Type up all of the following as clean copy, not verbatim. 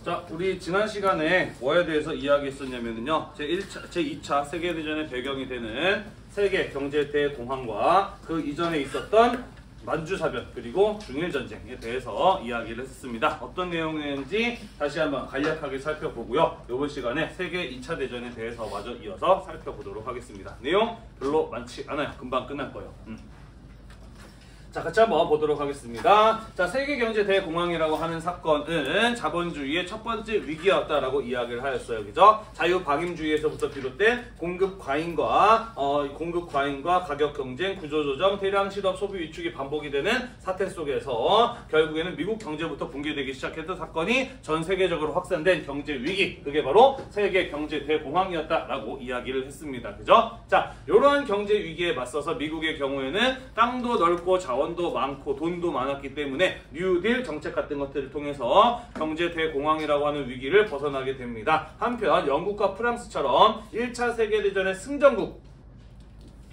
자, 우리 지난 시간에 뭐에 대해서 이야기했었냐면요. 제2차 세계대전의 배경이 되는 세계 경제 대공황과 그 이전에 있었던 만주사변 그리고 중일전쟁에 대해서 이야기를 했습니다. 어떤 내용인지 다시 한번 간략하게 살펴보고요. 이번 시간에 세계 2차 대전에 대해서 마저 이어서 살펴보도록 하겠습니다. 내용 별로 많지 않아요. 금방 끝날 거예요. 자, 같이 한번 보도록 하겠습니다. 자, 세계경제 대공황이라고 하는 사건은 자본주의의 첫 번째 위기였다라고 이야기를 하였어요. 그죠? 자유방임주의에서부터 비롯된 공급 과잉과 가격 경쟁, 구조조정, 대량 실업, 소비 위축이 반복이 되는 사태 속에서 결국에는 미국 경제부터 붕괴되기 시작했던 사건이 전 세계적으로 확산된 경제 위기, 그게 바로 세계 경제 대공황이었다라고 이야기를 했습니다. 그죠? 자, 이러한 경제 위기에 맞서서 미국의 경우에는 땅도 넓고 자원도 많고 돈도 많았기 때문에 뉴딜 정책 같은 것들을 통해서 경제 대공황이라고 하는 위기를 벗어나게 됩니다. 한편 영국과 프랑스처럼 1차 세계대전의 승전국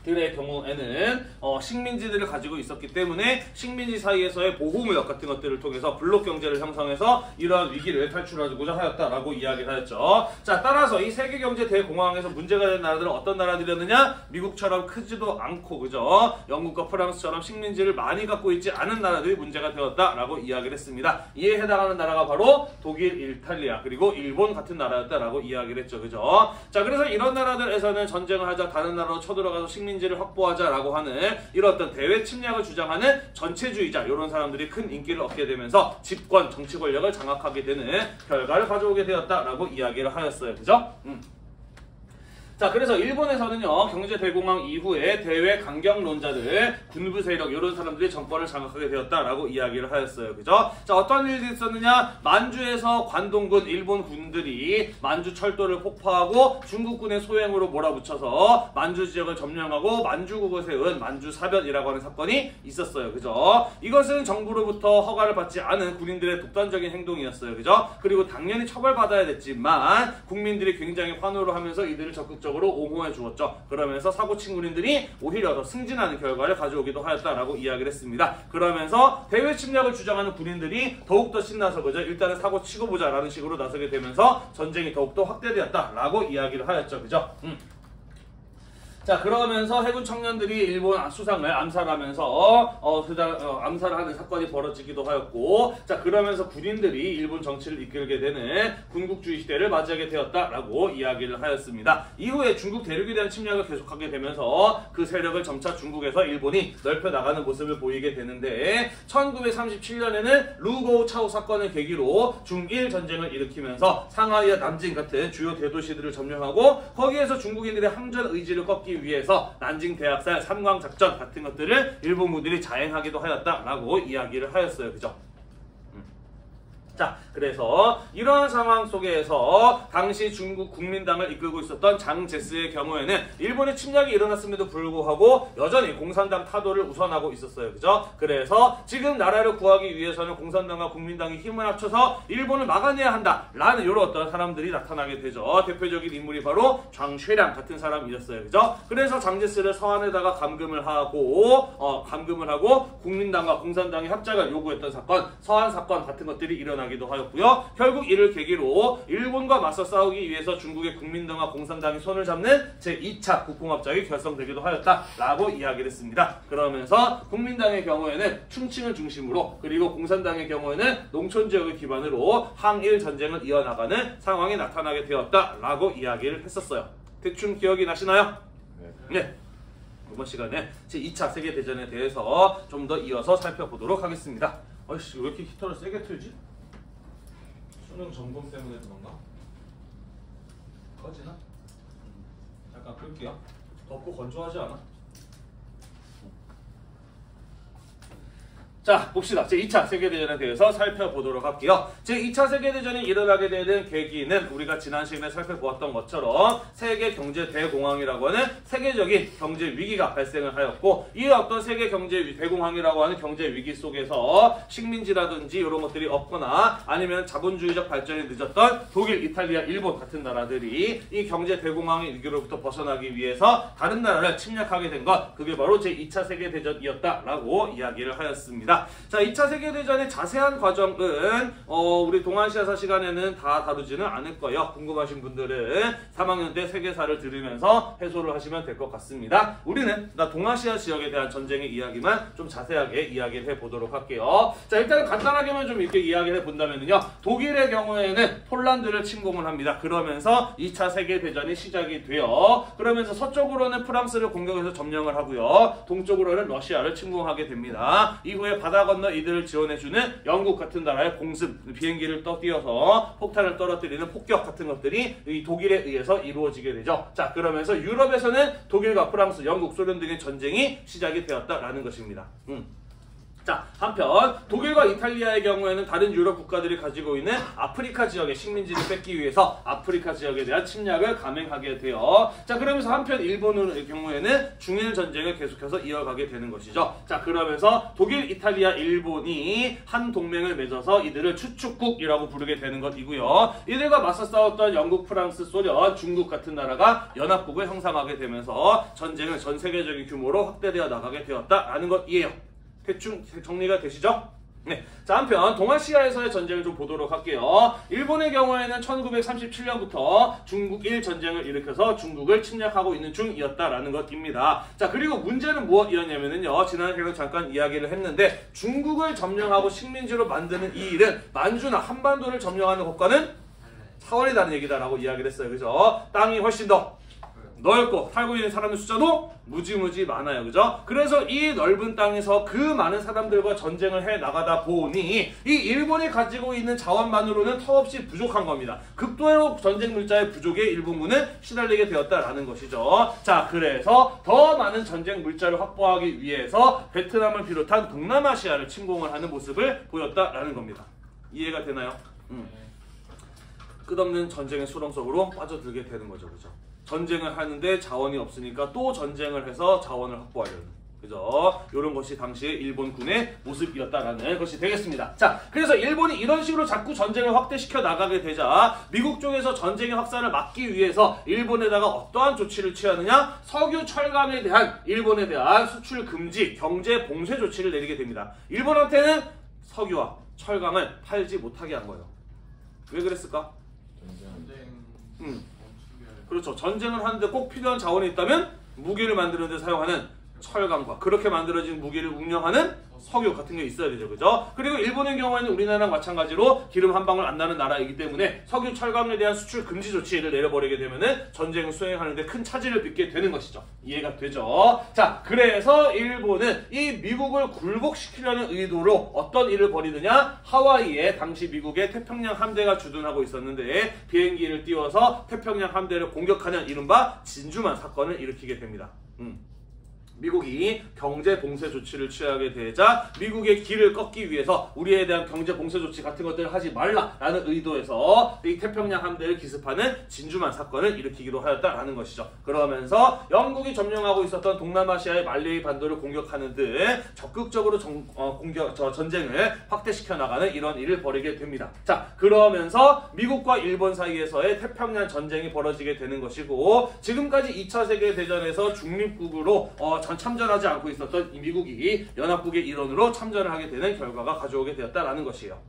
들의 경우에는 식민지들을 가지고 있었기 때문에 식민지 사이에서의 보호무역 같은 것들을 통해서 블록 경제를 형성해서 이러한 위기를 탈출하고자 하였다라고 이야기를 하였죠. 자, 따라서 이 세계 경제 대공황에서 문제가 된 나라들은 어떤 나라들이었느냐? 미국처럼 크지도 않고, 그죠? 영국과 프랑스처럼 식민지를 많이 갖고 있지 않은 나라들이 문제가 되었다라고 이야기를 했습니다. 이에 해당하는 나라가 바로 독일, 이탈리아, 그리고 일본 같은 나라였다라고 이야기를 했죠. 그죠? 자, 그래서 이런 나라들에서는 전쟁을 하자, 다른 나라로 쳐들어가서 식민지를 확보하자라고 하는 이런 어떤 대외 침략을 주장하는 전체주의자, 이런 사람들이 큰 인기를 얻게 되면서 집권, 정치 권력을 장악하게 되는 결과를 가져오게 되었다라고 이야기를 하였어요. 그죠? 자, 그래서 일본에서는요, 경제 대공황 이후에 대외 강경론자들, 군부 세력 이런 사람들이 정권을 장악하게 되었다라고 이야기를 하였어요. 그죠? 자, 어떤 일이 있었느냐? 만주에서 관동군 일본 군들이 만주 철도를 폭파하고 중국군의 소행으로 몰아붙여서 만주 지역을 점령하고 만주국을 세운 만주사변이라고 하는 사건이 있었어요. 그죠? 이것은 정부로부터 허가를 받지 않은 군인들의 독단적인 행동이었어요. 그죠? 그리고 당연히 처벌받아야 됐지만 국민들이 굉장히 환호를 하면서 이들을 적극적으로 옹호해 주었죠. 그러면서 사고친 군인들이 오히려 더 승진하는 결과를 가져오기도 하였다라고 이야기를 했습니다. 그러면서 대외 침략을 주장하는 군인들이 더욱더 신나서, 그죠? 일단은 사고 치고 보자라는 식으로 나서게 되면서 전쟁이 더욱더 확대되었다라고 이야기를 하였죠. 그죠? 자, 그러면서 해군 청년들이 일본 수상을 암살하면서 암살을 하는 사건이 벌어지기도 하였고, 자, 그러면서 군인들이 일본 정치를 이끌게 되는 군국주의 시대를 맞이하게 되었다라고 이야기를 하였습니다. 이후에 중국 대륙에 대한 침략을 계속하게 되면서 그 세력을 점차 중국에서 일본이 넓혀 나가는 모습을 보이게 되는데, 1937년에는 루고우 차오 사건을 계기로 중일 전쟁을 일으키면서 상하이와 남진 같은 주요 대도시들을 점령하고, 거기에서 중국인들의 항전 의지를 꺾기 위해서 난징 대학살, 삼광 작전 같은 것들을 일본군들이 자행하기도 하였다라고 이야기를 하였어요. 그죠? 자, 그래서 이러한 상황 속에서 당시 중국 국민당을 이끌고 있었던 장제스의 경우에는 일본의 침략이 일어났음에도 불구하고 여전히 공산당 타도를 우선하고 있었어요. 그죠? 그래서 지금 나라를 구하기 위해서는 공산당과 국민당이 힘을 합쳐서 일본을 막아내야 한다라는 이런 어떤 사람들이 나타나게 되죠. 대표적인 인물이 바로 장쉐량 같은 사람이었어요. 그죠? 그래서 장제스를 서한에다가 감금을 하고 국민당과 공산당의 합작을 요구했던 사건, 서한 사건 같은 것들이 일어나기도 하였고요. 결국 이를 계기로 일본과 맞서 싸우기 위해서 중국의 국민당과 공산당이 손을 잡는 제2차 국공합작이 결성되기도 하였다라고 이야기를 했습니다. 그러면서 국민당의 경우에는 충칭을 중심으로, 그리고 공산당의 경우에는 농촌 지역을 기반으로 항일 전쟁을 이어나가는 상황이 나타나게 되었다라고 이야기를 했었어요. 대충 기억이 나시나요? 네. 이번 시간에 제2차 세계대전에 대해서 좀 더 이어서 살펴보도록 하겠습니다. 아이씨, 왜 이렇게 히터를 세게 틀지? 수능 점검 때문에 그런가? 꺼지나? 잠깐 끌게요. 덥고 건조하지 않아? 자, 봅시다. 제2차 세계대전에 대해서 살펴보도록 할게요. 제2차 세계대전이 일어나게 되는 계기는 우리가 지난 시간에 살펴보았던 것처럼 세계 경제 대공황이라고 하는 세계적인 경제 위기가 발생을 하였고, 이 어떤 세계 경제 대공황이라고 하는 경제 위기 속에서 식민지라든지 이런 것들이 없거나 아니면 자본주의적 발전이 늦었던 독일, 이탈리아, 일본 같은 나라들이 이 경제 대공황의 위기로부터 벗어나기 위해서 다른 나라를 침략하게 된 것, 그게 바로 제2차 세계대전이었다라고 이야기를 하였습니다. 자, 2차 세계대전의 자세한 과정은 우리 동아시아사 시간에는 다 다루지는 않을 거예요. 궁금하신 분들은 3학년 때 세계사를 들으면서 해소를 하시면 될 것 같습니다. 우리는 동아시아 지역에 대한 전쟁의 이야기만 좀 자세하게 이야기를 해보도록 할게요. 자, 일단 간단하게만 좀 이렇게 이야기를 해본다면요, 독일의 경우에는 폴란드를 침공을 합니다. 그러면서 2차 세계대전이 시작이 돼요. 그러면서 서쪽으로는 프랑스를 공격해서 점령을 하고요, 동쪽으로는 러시아를 침공하게 됩니다. 이후에 바다 건너 이들을 지원해주는 영국 같은 나라의 공습, 비행기를 띄워서 폭탄을 떨어뜨리는 폭격 같은 것들이 이 독일에 의해서 이루어지게 되죠. 자, 그러면서 유럽에서는 독일과 프랑스, 영국, 소련 등의 전쟁이 시작이 되었다라는 것입니다. 자, 한편 독일과 이탈리아의 경우에는 다른 유럽 국가들이 가지고 있는 아프리카 지역의 식민지를 뺏기 위해서 아프리카 지역에 대한 침략을 감행하게 돼요. 자, 그러면서 한편 일본의 경우에는 중일 전쟁을 계속해서 이어가게 되는 것이죠. 자, 그러면서 독일, 이탈리아, 일본이 한 동맹을 맺어서 이들을 추축국이라고 부르게 되는 것이고요. 이들과 맞서 싸웠던 영국, 프랑스, 소련, 중국 같은 나라가 연합국을 형성하게 되면서 전쟁은 전 세계적인 규모로 확대되어 나가게 되었다라는 것이에요. 대충 정리가 되시죠? 네. 자, 한편 동아시아에서의 전쟁을 좀 보도록 할게요. 일본의 경우에는 1937년부터 중국-일 전쟁을 일으켜서 중국을 침략하고 있는 중이었다라는 것입니다. 자, 그리고 문제는 무엇이었냐면요, 지난 시간에 잠깐 이야기를 했는데, 중국을 점령하고 식민지로 만드는 이 일은 만주나 한반도를 점령하는 것과는 차원이 다른 얘기다라고 이야기를 했어요. 그죠? 땅이 훨씬 더 넓고 살고 있는 사람의 숫자도 무지무지 많아요. 그죠? 그래서 이 넓은 땅에서 그 많은 사람들과 전쟁을 해 나가다 보니 이 일본이 가지고 있는 자원만으로는 턱없이 부족한 겁니다. 극도로 전쟁 물자의 부족에 일본군은 시달리게 되었다라는 것이죠. 자, 그래서 더 많은 전쟁 물자를 확보하기 위해서 베트남을 비롯한 동남아시아를 침공을 하는 모습을 보였다라는 겁니다. 이해가 되나요? 끝없는 전쟁의 수렁 속으로 빠져들게 되는 거죠. 그죠? 전쟁을 하는데 자원이 없으니까 또 전쟁을 해서 자원을 확보하려는, 그죠? 이런 것이 당시의 일본군의 모습이었다라는 것이 되겠습니다. 자, 그래서 일본이 이런 식으로 자꾸 전쟁을 확대시켜 나가게 되자 미국 쪽에서 전쟁의 확산을 막기 위해서 일본에다가 어떠한 조치를 취하느냐? 석유, 철강에 대한 일본에 대한 수출 금지, 경제 봉쇄 조치를 내리게 됩니다. 일본한테는 석유와 철강을 팔지 못하게 한 거예요. 왜 그랬을까? 그렇죠. 전쟁을 하는데 꼭 필요한 자원이 있다면 무기를 만드는 데 사용하는 철강과 그렇게 만들어진 무기를 운영하는 석유 같은 게 있어야 되죠. 그죠? 그리고 일본의 경우에는 우리나라랑 마찬가지로 기름 한 방울 안 나는 나라이기 때문에 석유, 철강에 대한 수출 금지 조치를 내려버리게 되면은 전쟁을 수행하는데 큰 차질을 빚게 되는 것이죠. 이해가 되죠? 자, 그래서 일본은 이 미국을 굴복시키려는 의도로 어떤 일을 벌이느냐? 하와이에 당시 미국의 태평양 함대가 주둔하고 있었는데 비행기를 띄워서 태평양 함대를 공격하는 이른바 진주만 사건을 일으키게 됩니다. 미국이 경제 봉쇄 조치를 취하게 되자 미국의 길을 꺾기 위해서 우리에 대한 경제 봉쇄 조치 같은 것들을 하지 말라라는 의도에서 이 태평양 함대를 기습하는 진주만 사건을 일으키기도 하였다라는 것이죠. 그러면서 영국이 점령하고 있었던 동남아시아의 말레이 반도를 공격하는 등 적극적으로 전쟁을 확대시켜 나가는 이런 일을 벌이게 됩니다. 자, 그러면서 미국과 일본 사이에서의 태평양 전쟁이 벌어지게 되는 것이고, 지금까지 2차 세계대전에서 중립국으로 참전하지 않고 있었던 이 미국이 연합국의 일원으로 참전을 하게 되는 결과가 가져오게 되었다라는 것이에요.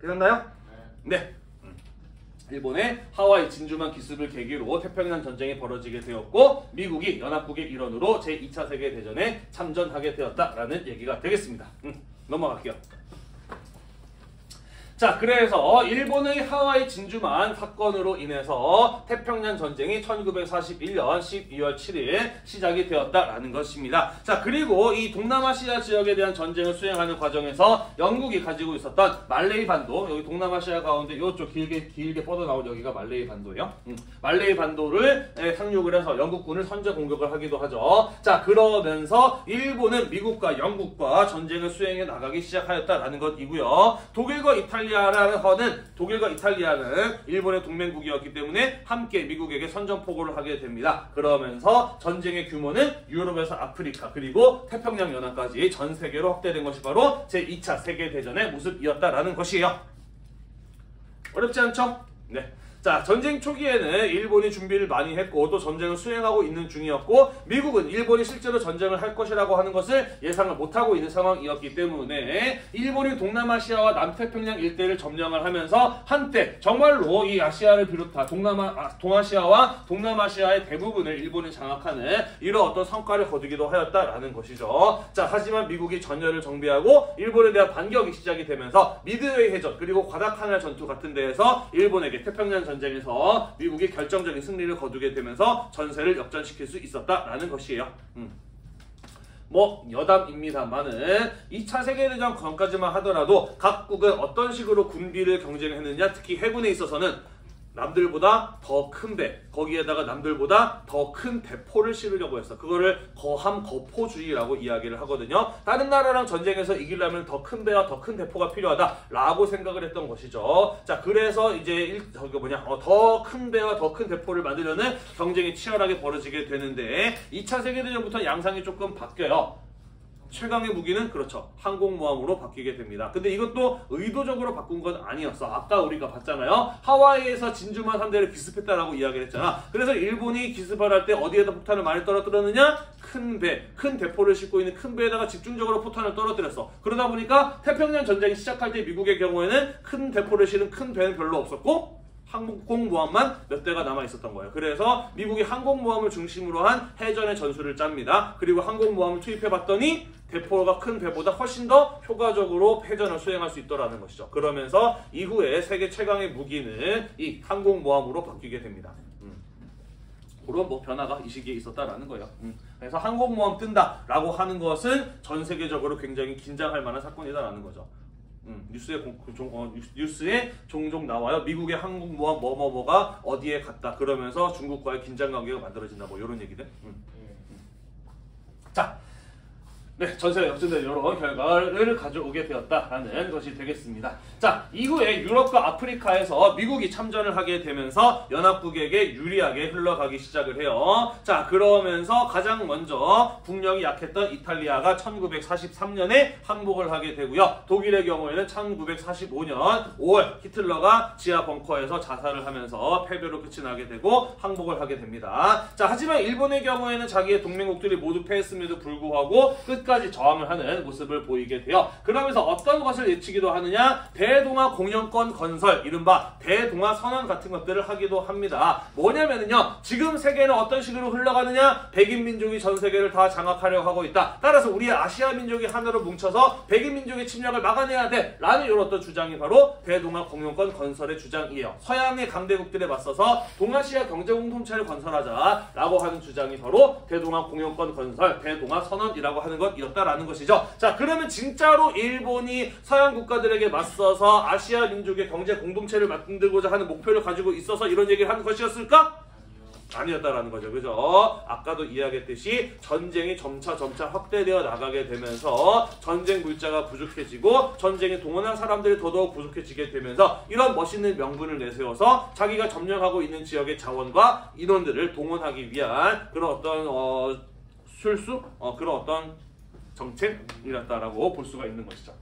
되셨나요? 네. 일본의 하와이 진주만 기습을 계기로 태평양 전쟁이 벌어지게 되었고, 미국이 연합국의 일원으로 제2차 세계대전에 참전하게 되었다라는 얘기가 되겠습니다. 넘어갈게요. 자, 그래서 일본의 하와이 진주만 사건으로 인해서 태평양 전쟁이 1941년 12월 7일 시작이 되었다라는 것입니다. 자, 그리고 이 동남아시아 지역에 대한 전쟁을 수행하는 과정에서 영국이 가지고 있었던 말레이 반도, 여기 동남아시아 가운데 이쪽 길게 뻗어나온 여기가 말레이 반도예요. 말레이 반도를 상륙을 해서 영국군을 선제 공격을 하기도 하죠. 자, 그러면서 일본은 미국과 영국과 전쟁을 수행해 나가기 시작하였다라는 것이고요. 독일과 이탈리아는 일본의 동맹국이었기 때문에 함께 미국에게 선전포고를 하게 됩니다. 그러면서 전쟁의 규모는 유럽에서 아프리카 그리고 태평양 연안까지 전 세계로 확대된 것이 바로 제2차 세계대전의 모습이었다라는 것이에요. 어렵지 않죠? 네. 자, 전쟁 초기에는 일본이 준비를 많이 했고 또 전쟁을 수행하고 있는 중이었고 미국은 일본이 실제로 전쟁을 할 것이라고 하는 것을 예상을 못하고 있는 상황이었기 때문에 일본이 동남아시아와 남태평양 일대를 점령을 하면서 한때 정말로 이 아시아를 비롯한 동아시아와 동남아시아의 대부분을 일본이 장악하는 이런 어떤 성과를 거두기도 하였다라는 것이죠. 자, 하지만 미국이 전열을 정비하고 일본에 대한 반격이 시작이 되면서 미드웨이 해전 그리고 과다카날 전투 같은 데에서 일본에게 태평양 전쟁에서 미국이 결정적인 승리를 거두게 되면서 전세를 역전시킬 수 있었다라는 것이에요. 뭐 여담입니다만은 2차 세계대전 전까지만 하더라도 각국은 어떤 식으로 군비를 경쟁했느냐, 특히 해군에 있어서는 남들보다 더 큰 배, 거기에다가 남들보다 더 큰 대포를 실으려고 했어. 그거를 거함거포주의라고 이야기를 하거든요. 다른 나라랑 전쟁에서 이기려면 더 큰 배와 더 큰 대포가 필요하다라고 생각을 했던 것이죠. 자, 그래서 이제 더 큰 배와 더 큰 대포를 만들려는 경쟁이 치열하게 벌어지게 되는데 2차 세계대전부터 양상이 조금 바뀌어요. 최강의 무기는 그렇죠. 항공모함으로 바뀌게 됩니다. 근데 이것도 의도적으로 바꾼 건 아니었어. 아까 우리가 봤잖아요. 하와이에서 진주만 3대를 기습했다라고 이야기를 했잖아. 그래서 일본이 기습을 할 때 어디에다 폭탄을 많이 떨어뜨렸느냐? 큰 배, 큰 대포를 싣고 있는 큰 배에다가 집중적으로 포탄을 떨어뜨렸어. 그러다 보니까 태평양 전쟁이 시작할 때 미국의 경우에는 큰 대포를 실은 큰 배는 별로 없었고 항공모함만 몇 대가 남아있었던 거예요. 그래서 미국이 항공모함을 중심으로 한 해전의 전술을 짭니다. 그리고 항공모함을 투입해봤더니 대포가 큰 배보다 훨씬 더 효과적으로 해전을 수행할 수 있더라는 것이죠. 그러면서 이후에 세계 최강의 무기는 이 항공모함으로 바뀌게 됩니다. 그런 뭐 변화가 이 시기에 있었다라는 거예요. 그래서 항공모함 뜬다라고 하는 것은 전 세계적으로 굉장히 긴장할 만한 사건이다라는 거죠. 뉴스에 종종 나와요. 미국의 항공모함 뭐가 어디에 갔다. 그러면서 중국과의 긴장 관계가 만들어진다. 뭐 이런 얘기들. 자, 네, 전세가 역전된 이런 결과를 가져오게 되었다라는 것이 되겠습니다. 자, 이후에 유럽과 아프리카에서 미국이 참전을 하게 되면서 연합국에게 유리하게 흘러가기 시작을 해요. 자, 그러면서 가장 먼저 국력이 약했던 이탈리아가 1943년에 항복을 하게 되고요. 독일의 경우에는 1945년 5월 히틀러가 지하 벙커에서 자살을 하면서 패배로 끝이 나게 되고 항복을 하게 됩니다. 자, 하지만 일본의 경우에는 자기의 동맹국들이 모두 패했음에도 불구하고 끝까지 저항을 하는 모습을 보이게 돼요. 그러면서 어떤 것을 외치기도 하느냐? 대동아 공영권 건설, 이른바 대동아 선언 같은 것들을 하기도 합니다. 뭐냐면요, 지금 세계는 어떤 식으로 흘러가느냐? 백인 민족이 전 세계를 다 장악하려고 하고 있다. 따라서 우리의 아시아 민족이 하나로 뭉쳐서 백인 민족의 침략을 막아내야 돼 라는 이런 어떤 주장이 바로 대동아 공영권 건설의 주장이에요. 서양의 강대국들에 맞서서 동아시아 경제공동체를 건설하자 라고 하는 주장이 바로 대동아 공영권 건설, 대동아 선언이라고 하는 것이었다라는 것이죠. 자, 그러면 진짜로 일본이 서양 국가들에게 맞서서 아시아 민족의 경제 공동체를 만들고자 하는 목표를 가지고 있어서 이런 얘기를 하는 것이었을까? 아니었다라는 거죠. 그죠? 아까도 이야기했듯이 전쟁이 점차 확대되어 나가게 되면서 전쟁 물자가 부족해지고 전쟁에 동원한 사람들이 더더욱 부족해지게 되면서 이런 멋있는 명분을 내세워서 자기가 점령하고 있는 지역의 자원과 인원들을 동원하기 위한 그런 어떤 그런 어떤 정책이었다라고 볼 수가 있는 것이죠.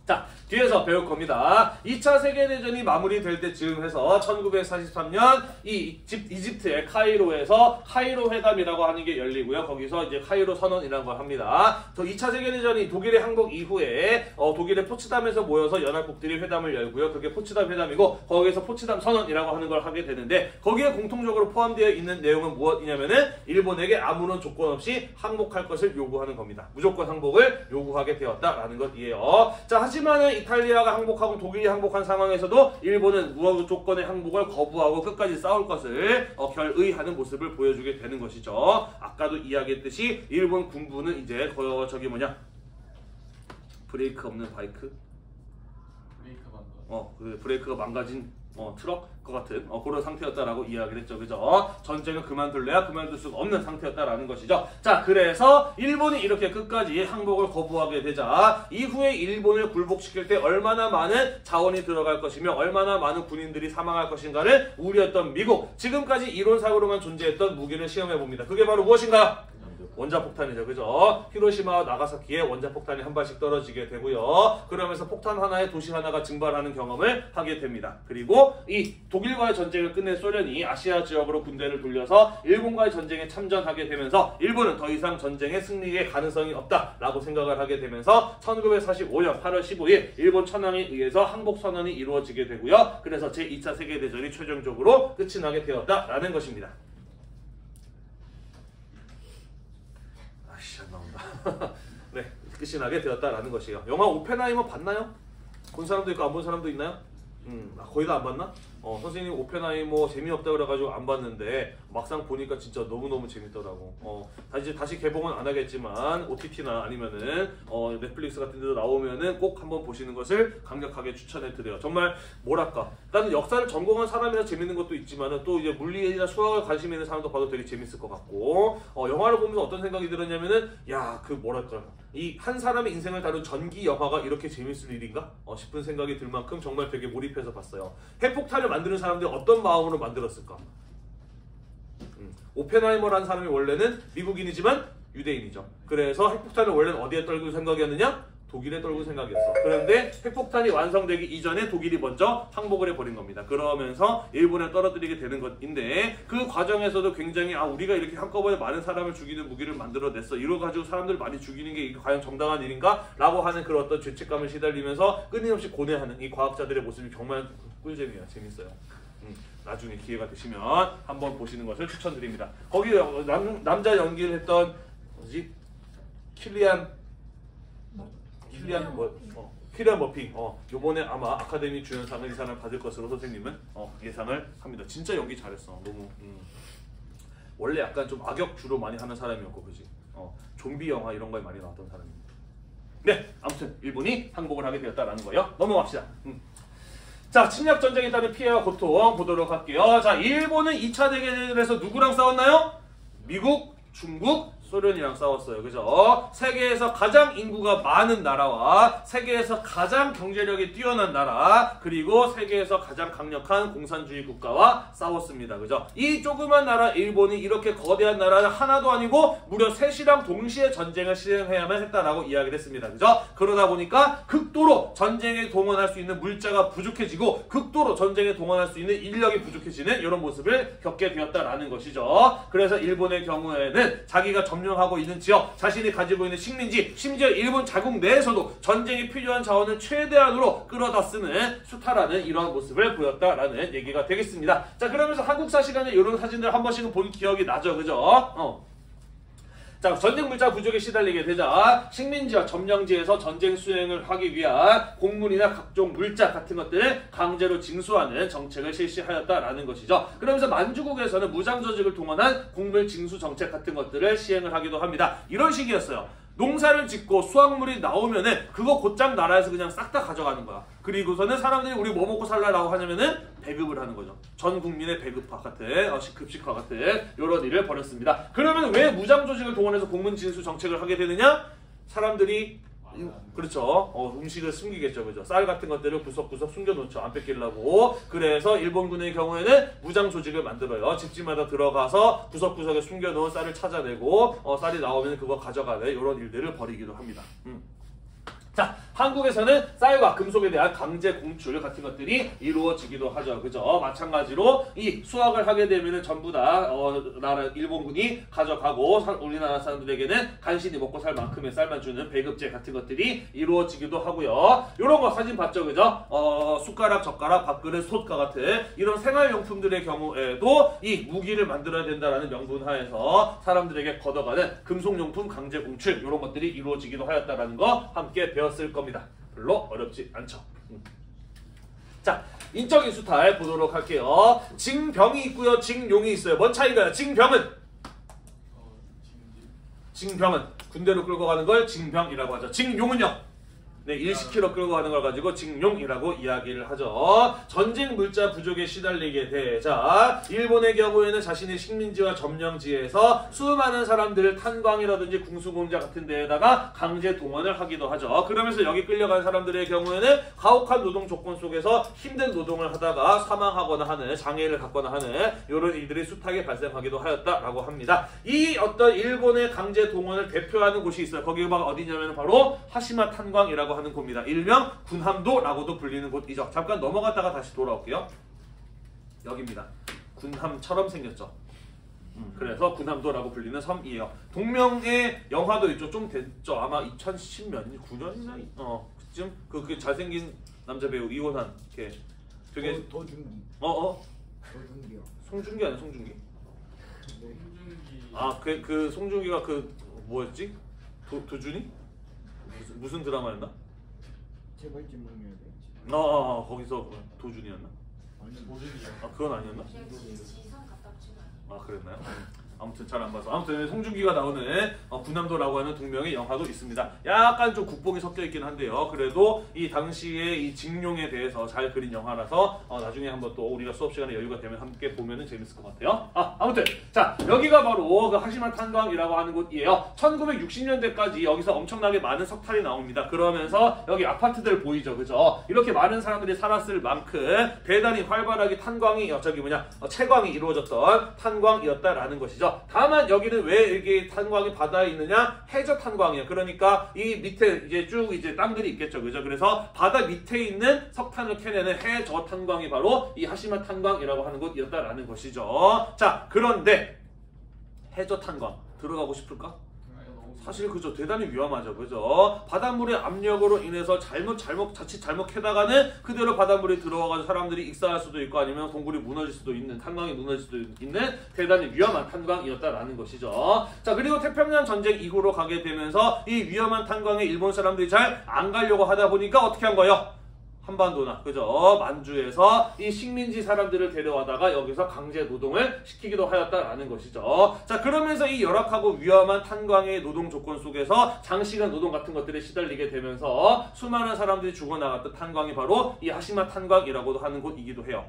자, 뒤에서 배울 겁니다. 2차 세계대전이 마무리될 때쯤 해서 1943년 이 이집트의 카이로에서 카이로 회담이라고 하는 게 열리고요. 거기서 이제 카이로 선언이라는 걸 합니다. 2차 세계대전이 독일의 항복 이후에 독일의 포츠담에서 모여서 연합국들이 회담을 열고요. 그게 포츠담 회담이고 거기에서 포츠담 선언이라고 하는 걸 하게 되는데 거기에 공통적으로 포함되어 있는 내용은 무엇이냐면은 일본에게 아무런 조건 없이 항복할 것을 요구하는 겁니다. 무조건 항복을 요구하게 되었다라는 것이에요. 자, 하지만 이탈리아가 항복하고 독일이 항복한 상황에서도 일본은 무역 조건의 항복을 거부하고 끝까지 싸울 것을 결의하는 모습을 보여주게 되는 것이죠. 아까도 이야기했듯이 일본 군부는 이제 저기 뭐냐, 브레이크 없는 바이크, 브레이크가 망가진 트럭 것 같은 그런 상태였다라고 이야기를 했죠. 그죠? 전쟁을 그만둘래야 그만둘 수가 없는 상태였다라는 것이죠. 자, 그래서 일본이 이렇게 끝까지 항복을 거부하게 되자 이후에 일본을 굴복시킬 때 얼마나 많은 자원이 들어갈 것이며 얼마나 많은 군인들이 사망할 것인가를 우려했던 미국, 지금까지 이론상으로만 존재했던 무기를 시험해 봅니다. 그게 바로 무엇인가요? 원자폭탄이죠. 그죠? 히로시마와 나가사키에 원자폭탄이 한 발씩 떨어지게 되고요. 그러면서 폭탄 하나에 도시 하나가 증발하는 경험을 하게 됩니다. 그리고 이 독일과의 전쟁을 끝낸 소련이 아시아 지역으로 군대를 돌려서 일본과의 전쟁에 참전하게 되면서 일본은 더 이상 전쟁의 승리의 가능성이 없다라고 생각을 하게 되면서 1945년 8월 15일 일본 천황에 의해서 항복선언이 이루어지게 되고요. 그래서 제2차 세계대전이 최종적으로 끝이 나게 되었다라는 것입니다. 안 나온다. 네, 끝이 나게 되었다라는 것이에요. 영화 오펜하이머 봤나요? 본 사람도 있고 안 본 사람도 있나요? 거의 다 안 봤나? 선생님 오펜하이머 재미없다 그래가지고 안 봤는데 막상 보니까 진짜 너무너무 재밌더라고. 다시 개봉은 안 하겠지만 OTT나 아니면은 넷플릭스 같은 데도 나오면은 꼭 한번 보시는 것을 강력하게 추천해드려요. 정말 뭐랄까, 나는 역사를 전공한 사람이라 재밌는 것도 있지만은 또 이제 물리나 수학에 관심 있는 사람도 봐도 되게 재밌을 것 같고, 영화를 보면서 어떤 생각이 들었냐면은 야, 그 뭐랄까, 이 한 사람의 인생을 다룬 전기 영화가 이렇게 재밌을 일인가? 싶은 생각이 들 만큼 정말 되게 몰입해서 봤어요. 핵폭탄을 만드는 사람들이 어떤 마음으로 만들었을까? 오펜하이머라는 사람이 원래는 미국인이지만 유대인이죠. 그래서 핵폭탄을 원래는 어디에 떨굴 생각이었느냐? 독일에 떨굴 생각이었어. 그런데 핵폭탄이 완성되기 이전에 독일이 먼저 항복을 해버린 겁니다. 그러면서 일본에 떨어뜨리게 되는 것인데, 그 과정에서도 굉장히 우리가 이렇게 한꺼번에 많은 사람을 죽이는 무기를 만들어냈어, 이러가지고 사람들 많이 죽이는 게 이게 과연 정당한 일인가? 라고 하는 그런 어떤 죄책감을 시달리면서 끊임없이 고뇌하는 이 과학자들의 모습이 정말 꿀잼이야. 재밌어요. 나중에 기회가 되시면 한번 보시는 것을 추천드립니다. 거기 남자 연기를 했던 뭐지? 킬리안 머피. 요번에 아마 아카데미 주연상을 이 사람 받을 것으로 선생님은 예상을 합니다. 진짜 연기 잘했어. 너무. 원래 약간 좀 악역 주로 많이 하는 사람이었고, 그지? 좀비 영화 이런 거에 많이 나왔던 사람입니다. 네, 아무튼 일본이 항복을 하게 되었다라는 거예요. 넘어갑시다. 자, 침략 전쟁에 따른 피해와 고통 보도록 할게요. 자, 일본은 2차 대전에서 누구랑 싸웠나요? 미국, 중국, 소련이랑 싸웠어요. 그죠? 세계에서 가장 인구가 많은 나라와 세계에서 가장 경제력이 뛰어난 나라, 그리고 세계에서 가장 강력한 공산주의 국가와 싸웠습니다. 그죠? 이 조그만 나라 일본이 이렇게 거대한 나라는 하나도 아니고 무려 셋이랑 동시에 전쟁을 시행해야만 했다라고 이야기를 했습니다. 그죠? 그러다 보니까 극도로 전쟁에 동원할 수 있는 물자가 부족해지고 극도로 전쟁에 동원할 수 있는 인력이 부족해지는 이런 모습을 겪게 되었다라는 것이죠. 그래서 일본의 경우에는 자기가 점령하고 있는 지역, 자신이 가지고 있는 식민지, 심지어 일본 자국 내에서도 전쟁이 필요한 자원을 최대한으로 끌어다 쓰는 수탈하는 이러한 모습을 보였다라는 얘기가 되겠습니다. 자, 그러면서 한국사 시간에 이런 사진들 한 번씩은 본 기억이 나죠. 그죠? 자, 전쟁 물자 부족에 시달리게 되자 식민지와 점령지에서 전쟁 수행을 하기 위한 곡물이나 각종 물자 같은 것들을 강제로 징수하는 정책을 실시하였다라는 것이죠. 그러면서 만주국에서는 무장조직을 동원한 곡물 징수 정책 같은 것들을 시행을 하기도 합니다. 이런 식이었어요. 농사를 짓고 수확물이 나오면은 그거 곧장 나라에서 그냥 싹 다 가져가는 거야. 그리고서는 사람들이 우리 뭐 먹고 살라라고 하냐면은 배급을 하는 거죠. 전 국민의 배급화 같은 급식화 같은 이런 일을 벌였습니다. 그러면 왜 무장조직을 동원해서 공문진수 정책을 하게 되느냐? 사람들이 그렇죠. 음식을 숨기겠죠. 그죠? 쌀 같은 것들을 구석구석 숨겨놓죠. 안 뺏기려고. 그래서 일본군의 경우에는 무장 조직을 만들어요. 집집마다 들어가서 구석구석에 숨겨놓은 쌀을 찾아내고 쌀이 나오면 그거 가져가는 이런 일들을 벌이기도 합니다. 자, 한국에서는 쌀과 금속에 대한 강제 공출 같은 것들이 이루어지기도 하죠. 그죠? 마찬가지로 이 수확을 하게 되면은 전부 다 일본군이 가져가고 우리나라 사람들에게는 간신히 먹고 살 만큼의 쌀만 주는 배급제 같은 것들이 이루어지기도 하고요. 이런 거 사진 봤죠? 그죠? 숟가락, 젓가락, 밥그릇, 솥과 같은 이런 생활용품들의 경우에도 이 무기를 만들어야 된다라는 명분 하에서 사람들에게 걷어가는 금속용품 강제 공출 이런 것들이 이루어지기도 하였다라는 거 함께 배웠을 겁니다. 별로 어렵지 않죠. 자, 인적인 수탈 보도록 할게요. 징병이 있고요. 징용이 있어요. 뭔 차이가요? 징병은 군대로 끌고 가는 걸 징병이라고 하죠. 징용은요? 네, 일시키로 끌고 가는 걸 가지고 징용이라고 이야기를 하죠. 전쟁 물자 부족에 시달리게 돼. 자, 일본의 경우에는 자신의 식민지와 점령지에서 수많은 사람들을 탄광이라든지 궁수공장 같은 데에다가 강제 동원을 하기도 하죠. 그러면서 여기 끌려간 사람들의 경우에는 가혹한 노동 조건 속에서 힘든 노동을 하다가 사망하거나 하는, 장애를 갖거나 하는 이런 일들이 숱하게 발생하기도 하였다라고 합니다. 이 어떤 일본의 강제 동원을 대표하는 곳이 있어요. 거기가 어디냐면 바로 하시마 탄광이라고 하는 곳입니다. 일명 군함도라고도 불리는 곳이죠. 잠깐 넘어갔다가 다시 돌아올게요. 여기입니다. 군함처럼 생겼죠. 그래서 군함도라고 불리는 섬이에요. 동명의 영화도 있죠. 좀 됐죠. 아마 2010몇 9년이나 그쯤 그 잘생긴 남자 배우 이원환 이렇게 되게 도준기. 도준기요. 송중기 아니야 송중기? 네. 아 그 송중기가 그 뭐였지? 도준이? 무슨 드라마였나? 재벌집 문명이야. 거기서 도준이었나? 아니 도준이야. 아 그건 아니었나? 지성 갖다 붙인 거 아니에요? 아 그랬나요? 아무튼 잘 안 봐서. 아무튼 송중기가 나오는 군함도라고 하는 동명의 영화도 있습니다. 약간 좀 국뽕이 섞여 있긴 한데요. 그래도 이 당시에 이 징용에 대해서 잘 그린 영화라서 나중에 한번 또 우리가 수업 시간에 여유가 되면 함께 보면은 재밌을 것 같아요. 아무튼 자 여기가 바로 그 하시마 탄광이라고 하는 곳이에요. 1960년대까지 여기서 엄청나게 많은 석탄이 나옵니다. 그러면서 여기 아파트들 보이죠, 그죠? 이렇게 많은 사람들이 살았을 만큼 대단히 활발하게 탄광이 채광이 이루어졌던 탄광이었다라는 것이죠. 다만 여기는 왜 이게 탄광이 바다에 있느냐? 해저 탄광이에요. 그러니까 이 밑에 이제 쭉 이제 땅들이 있겠죠, 그죠? 그래서 바다 밑에 있는 석탄을 캐내는 해저 탄광이 바로 이 하시마 탄광이라고 하는 곳이었다라는 것이죠. 자, 그런데 해저 탄광 들어가고 싶을까? 사실 그죠, 대단히 위험하죠, 그죠? 바닷물의 압력으로 인해서 자칫 잘못 캐다가는 그대로 바닷물이 들어와가지고 사람들이 익사할 수도 있고 아니면 동굴이 무너질 수도 있는, 탄광이 무너질 수도 있는 대단히 위험한 탄광이었다라는 것이죠. 자, 그리고 태평양 전쟁 이후로 가게 되면서 이 위험한 탄광에 일본 사람들이 잘 안 가려고 하다 보니까 어떻게 한 거예요? 한반도나 그죠? 만주에서 이 식민지 사람들을 데려와다가 여기서 강제 노동을 시키기도 하였다라는 것이죠. 자, 그러면서 이 열악하고 위험한 탄광의 노동 조건 속에서 장시간 노동 같은 것들에 시달리게 되면서 수많은 사람들이 죽어나갔던 탄광이 바로 이 하시마 탄광이라고도 하는 곳이기도 해요.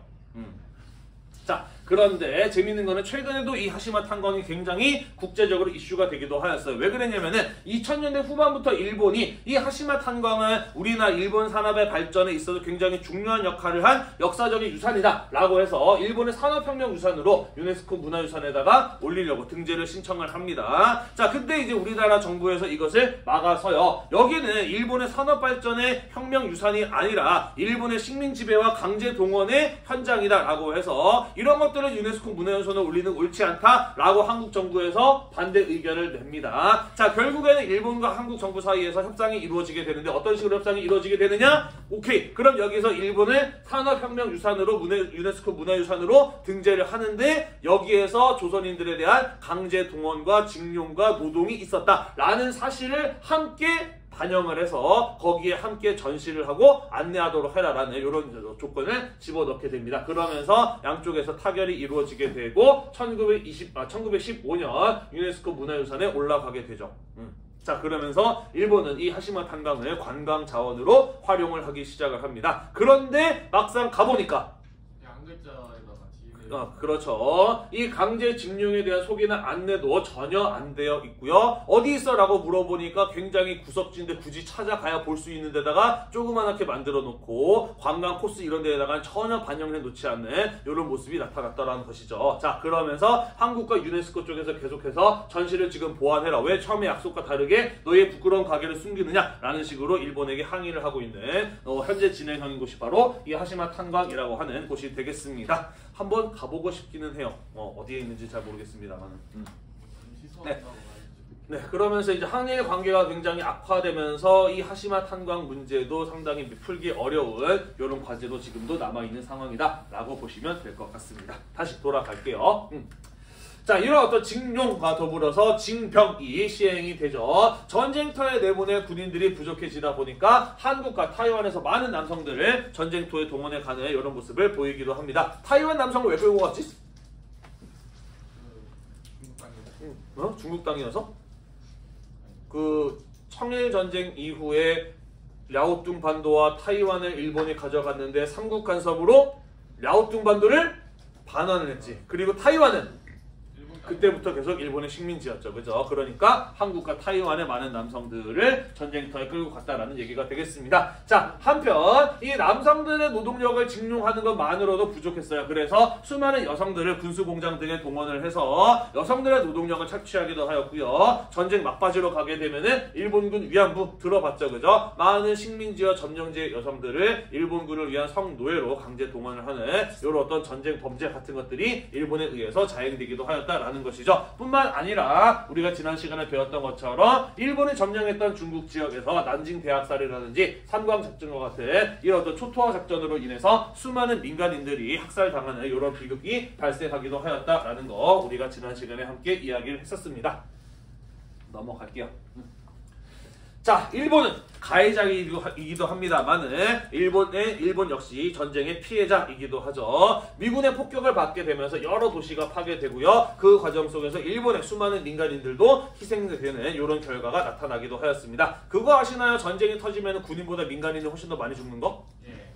자, 그런데 재밌는 거는 최근에도 이 하시마 탄광이 굉장히 국제적으로 이슈가 되기도 하였어요. 왜 그랬냐면은 2000년대 후반부터 일본이 이 하시마 탄광을 우리나라 일본 산업의 발전에 있어서 굉장히 중요한 역할을 한 역사적인 유산이다 라고 해서 일본의 산업혁명 유산으로 유네스코 문화유산에다가 올리려고 등재를 신청을 합니다. 자, 근데 이제 우리나라 정부에서 이것을 막아서요, 여기는 일본의 산업발전의 혁명 유산이 아니라 일본의 식민지배와 강제 동원의 현장이다 라고 해서 이런 것들을 유네스코 문화유산에 올리는 옳지 않다라고 한국 정부에서 반대 의견을 냅니다. 자, 결국에는 일본과 한국 정부 사이에서 협상이 이루어지게 되는데 어떤 식으로 협상이 이루어지게 되느냐? 오케이, 그럼 여기서 일본을 산업혁명 유산으로 유네스코 문화유산으로 등재를 하는데 여기에서 조선인들에 대한 강제 동원과 징용과 노동이 있었다라는 사실을 함께 반영을 해서 거기에 함께 전시를 하고 안내하도록 해라라는 이런 조건을 집어넣게 됩니다. 그러면서 양쪽에서 타결이 이루어지게 되고 1915년 유네스코 문화유산에 올라가게 되죠. 자, 그러면서 일본은 이 하시마 탄광을 관광 자원으로 활용을 하기 시작을 합니다. 그런데 막상 가보니까 그렇죠. 이 강제 징용에 대한 소개나 안내도 전혀 안 되어 있고요. 어디 있어? 라고 물어보니까 굉장히 구석진데 굳이 찾아가야 볼 수 있는 데다가 조그만하게 만들어 놓고 관광 코스 이런 데에다가 전혀 반영해 놓지 않는 이런 모습이 나타났다라는 것이죠. 자, 그러면서 한국과 유네스코 쪽에서 계속해서 전시를 지금 보완해라. 왜 처음에 약속과 다르게 너의 부끄러운 가게를 숨기느냐? 라는 식으로 일본에게 항의를 하고 있는 현재 진행형인 곳이 바로 이 하시마 탄광이라고 하는 곳이 되겠습니다. 한번 가보고 싶기는 해요. 어디에 있는지 잘 모르겠습니다만. 네, 그러면서 이제 한일 관계가 굉장히 악화되면서 이 하시마 탄광 문제도 상당히 풀기 어려운 이런 과제도 지금도 남아있는 상황이다 라고 보시면 될 것 같습니다. 다시 돌아갈게요. 자, 이런 어떤 징용과 더불어서 징병이 시행이 되죠. 전쟁터에 내보낼 군인들이 부족해지다 보니까 한국과 타이완에서 많은 남성들을 전쟁터에 동원해 가는 이런 모습을 보이기도 합니다. 타이완 남성을 왜 끌고 갔지? 중국 땅이어서? 그 청일전쟁 이후에 랴오뚱 반도와 타이완을 일본이 가져갔는데 삼국 간섭으로 랴오뚱 반도를 반환을 했지. 그리고 타이완은 그때부터 계속 일본의 식민지였죠. 그죠? 그러니까 한국과 타이완의 많은 남성들을 전쟁터에 끌고 갔다라는 얘기가 되겠습니다. 자, 한편 이 남성들의 노동력을 징용하는 것만으로도 부족했어요. 그래서 수많은 여성들을 군수공장 등에 동원을 해서 여성들의 노동력을 착취하기도 하였고요. 전쟁 막바지로 가게 되면은 일본군 위안부 들어봤죠. 그죠? 많은 식민지와 점령지의 여성들을 일본군을 위한 성노예로 강제 동원을 하는 이런 어떤 전쟁 범죄 같은 것들이 일본에 의해서 자행되기도 하였다라는 것이죠. 뿐만 아니라 우리가 지난 시간에 배웠던 것처럼 일본이 점령했던 중국 지역에서 난징 대학살이라든지 삼광작전과 같은 이런 어떤 초토화 작전으로 인해서 수많은 민간인들이 학살당하는 이런 비극이 발생하기도 하였다라는 거 우리가 지난 시간에 함께 이야기를 했었습니다. 넘어갈게요. 자, 일본은 가해자이기도 합니다만은 일본 역시 전쟁의 피해자이기도 하죠. 미군의 폭격을 받게 되면서 여러 도시가 파괴되고요. 그 과정 속에서 일본의 수많은 민간인들도 희생되는 이런 결과가 나타나기도 하였습니다. 그거 아시나요? 전쟁이 터지면 군인보다 민간인이 훨씬 더 많이 죽는 거?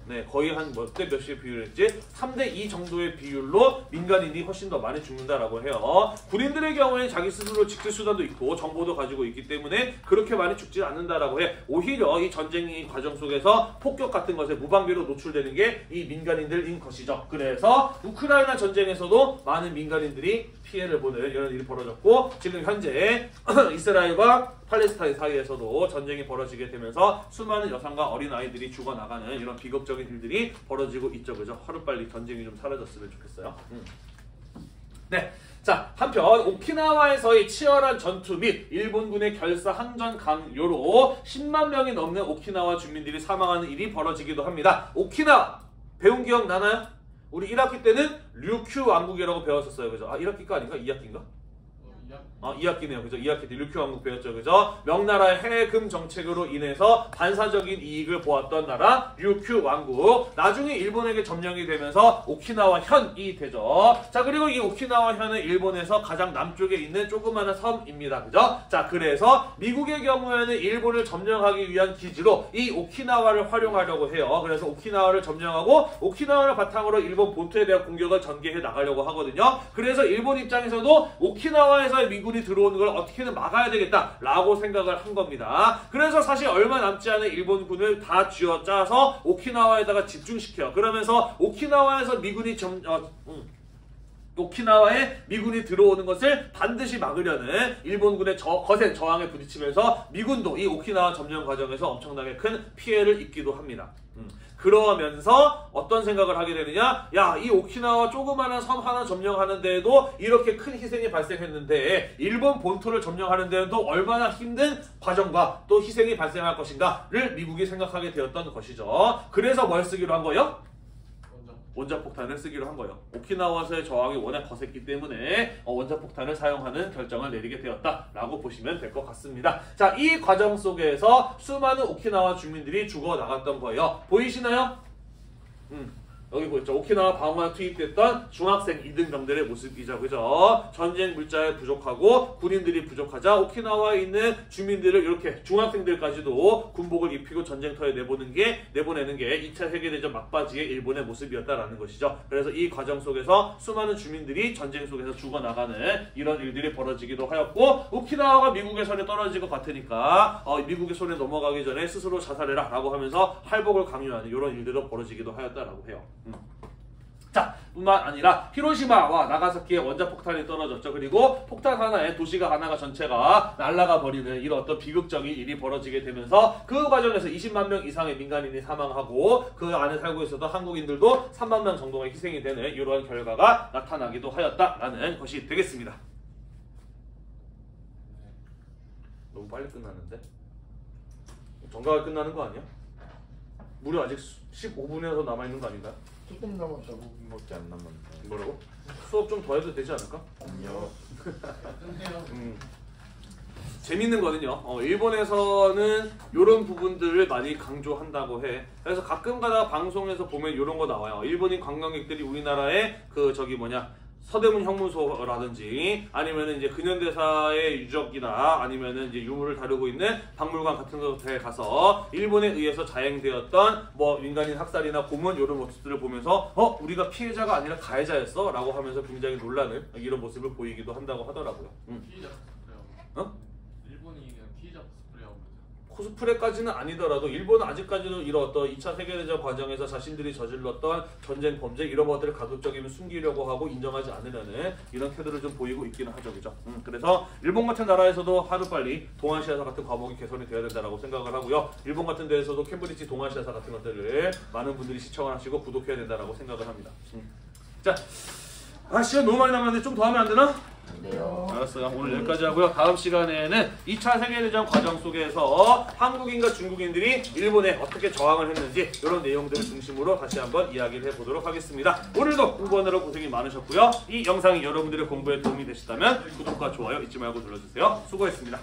네, 거의 한 몇 대 몇의 비율이었지? 3대2 정도의 비율로 민간인이 훨씬 더 많이 죽는다라고 해요. 군인들의 경우에 자기 스스로 지킬 수단도 있고 정보도 가지고 있기 때문에 그렇게 많이 죽지 않는다라고 해. 오히려 이 전쟁 과정 속에서 폭격 같은 것에 무방비로 노출되는 게 이 민간인들인 것이죠. 그래서 우크라이나 전쟁에서도 많은 민간인들이 피해를 보는 이런 일이 벌어졌고, 지금 현재 이스라엘과 팔레스타인 사이에서도 전쟁이 벌어지게 되면서 수많은 여성과 어린아이들이 죽어나가는 이런 비극적인 일들이 벌어지고 있죠. 그죠? 하루빨리 전쟁이 좀 사라졌으면 좋겠어요. 네. 자, 한편 오키나와에서의 치열한 전투 및 일본군의 결사 항전 강요로 10만 명이 넘는 오키나와 주민들이 사망하는 일이 벌어지기도 합니다. 오키나와 배운 기억 나나요? 우리 1학기 때는 류큐 왕국이라고 배웠었어요. 그죠? 아, 1학기가 아닌가? 2학기인가? 2학기네요. 그죠? 2학기 때 류큐 왕국 배웠죠. 그죠? 명나라의 해금 정책으로 인해서 반사적인 이익을 보았던 나라 류큐 왕국. 나중에 일본에게 점령이 되면서 오키나와 현이 되죠. 자, 그리고 이 오키나와 현은 일본에서 가장 남쪽에 있는 조그마한 섬입니다. 그죠? 자, 그래서 미국의 경우에는 일본을 점령하기 위한 기지로 이 오키나와를 활용하려고 해요. 그래서 오키나와를 점령하고 오키나와를 바탕으로 일본 본토에 대한 공격을 전개해 나가려고 하거든요. 그래서 일본 입장에서도 오키나와에서 미군이 들어오는 걸 어떻게든 막아야 되겠다라고 생각을 한 겁니다. 그래서 사실 얼마 남지 않은 일본군을 다 쥐어짜서 오키나와에다가 집중시켜요. 그러면서 오키나와에서 미군이 오키나와에 미군이 들어오는 것을 반드시 막으려는 일본군의 거센 저항에 부딪히면서 미군도 이 오키나와 점령 과정에서 엄청나게 큰 피해를 입기도 합니다. 그러면서 어떤 생각을 하게 되느냐? 야, 이 오키나와 조그마한 섬 하나 점령하는 데에도 이렇게 큰 희생이 발생했는데 일본 본토를 점령하는 데에도 얼마나 힘든 과정과 또 희생이 발생할 것인가를 미국이 생각하게 되었던 것이죠. 그래서 뭘 쓰기로 한 거예요? 원자폭탄을 쓰기로 한 거예요. 오키나와에서의 저항이 워낙 거셌기 때문에 원자폭탄을 사용하는 결정을 내리게 되었다라고 보시면 될 것 같습니다. 자, 이 과정 속에서 수많은 오키나와 주민들이 죽어나갔던 거예요. 보이시나요? 여기 보였죠? 오키나와 방어에 투입됐던 중학생 2등병들의 모습이죠. 그죠? 전쟁 물자에 부족하고 군인들이 부족하자 오키나와에 있는 주민들을 이렇게 중학생들까지도 군복을 입히고 전쟁터에 내보내는 게 2차 세계대전 막바지의 일본의 모습이었다라는 것이죠. 그래서 이 과정 속에서 수많은 주민들이 전쟁 속에서 죽어나가는 이런 일들이 벌어지기도 하였고, 오키나와가 미국의 손에 떨어질 것 같으니까 미국의 손에 넘어가기 전에 스스로 자살해라 라고 하면서 할복을 강요하는 이런 일들도 벌어지기도 하였다라고 해요. 자, 뿐만 아니라 히로시마와 나가사키에 원자폭탄이 떨어졌죠. 그리고 폭탄 하나에 도시가 하나가 전체가 날아가 버리는 이런 어떤 비극적인 일이 벌어지게 되면서 그 과정에서 20만 명 이상의 민간인이 사망하고 그 안에 살고 있었던 한국인들도 3만 명 정도가 희생이 되는 이러한 결과가 나타나기도 하였다라는 것이 되겠습니다. 너무 빨리 끝났는데? 정각을 끝나는 거 아니야? 무려 아직 15분에서 남아있는 거 아닌가요? 조금 남았다고. 밖에 안 남았네. 뭐라고? 수업 좀 더 해도 되지 않을까? 아니요. 재밌는 거는요. 일본에서는 이런 부분들을 많이 강조한다고 해. 그래서 가끔가다 방송에서 보면 이런 거 나와요. 일본인 관광객들이 우리나라의 그 저기 뭐냐 서대문 형문소라든지 아니면은 이제 근현대사의 유적이나 아니면은 이제 유물을 다루고 있는 박물관 같은 곳에 가서 일본에 의해서 자행되었던 뭐 민간인 학살이나 고문 이런 모습들을 보면서 우리가 피해자가 아니라 가해자였어라고 하면서 굉장히 놀라는 이런 모습을 보이기도 한다고 하더라고요. 피해자 코스프레하고 어? 일본이 그냥 피해자 코스프레하고 코스프레까지는 아니더라도 일본은 아직까지도 이런 어떤 2차 세계대전 과정에서 자신들이 저질렀던 전쟁 범죄 이런 것들을 가급적이면 숨기려고 하고 인정하지 않으려는 이런 태도를 좀 보이고 있기는 하죠, 그죠? 그래서 일본 같은 나라에서도 하루빨리 동아시아사 같은 과목이 개선이 되어야 된다고 생각을 하고요. 일본 같은 데에서도 캠브리지 동아시아사 같은 것들을 많은 분들이 시청을 하시고 구독해야 된다고 생각을 합니다. 자, 시간 너무 많이 남았는데 좀 더 하면 안 되나? 알았어요. 오늘 여기까지 하고요. 다음 시간에는 2차 세계대전 과정 속에서 한국인과 중국인들이 일본에 어떻게 저항을 했는지 이런 내용들을 중심으로 다시 한번 이야기를 해보도록 하겠습니다. 오늘도 공부하느라 고생이 많으셨고요. 이 영상이 여러분들의 공부에 도움이 되셨다면 구독과 좋아요 잊지 말고 눌러주세요. 수고했습니다.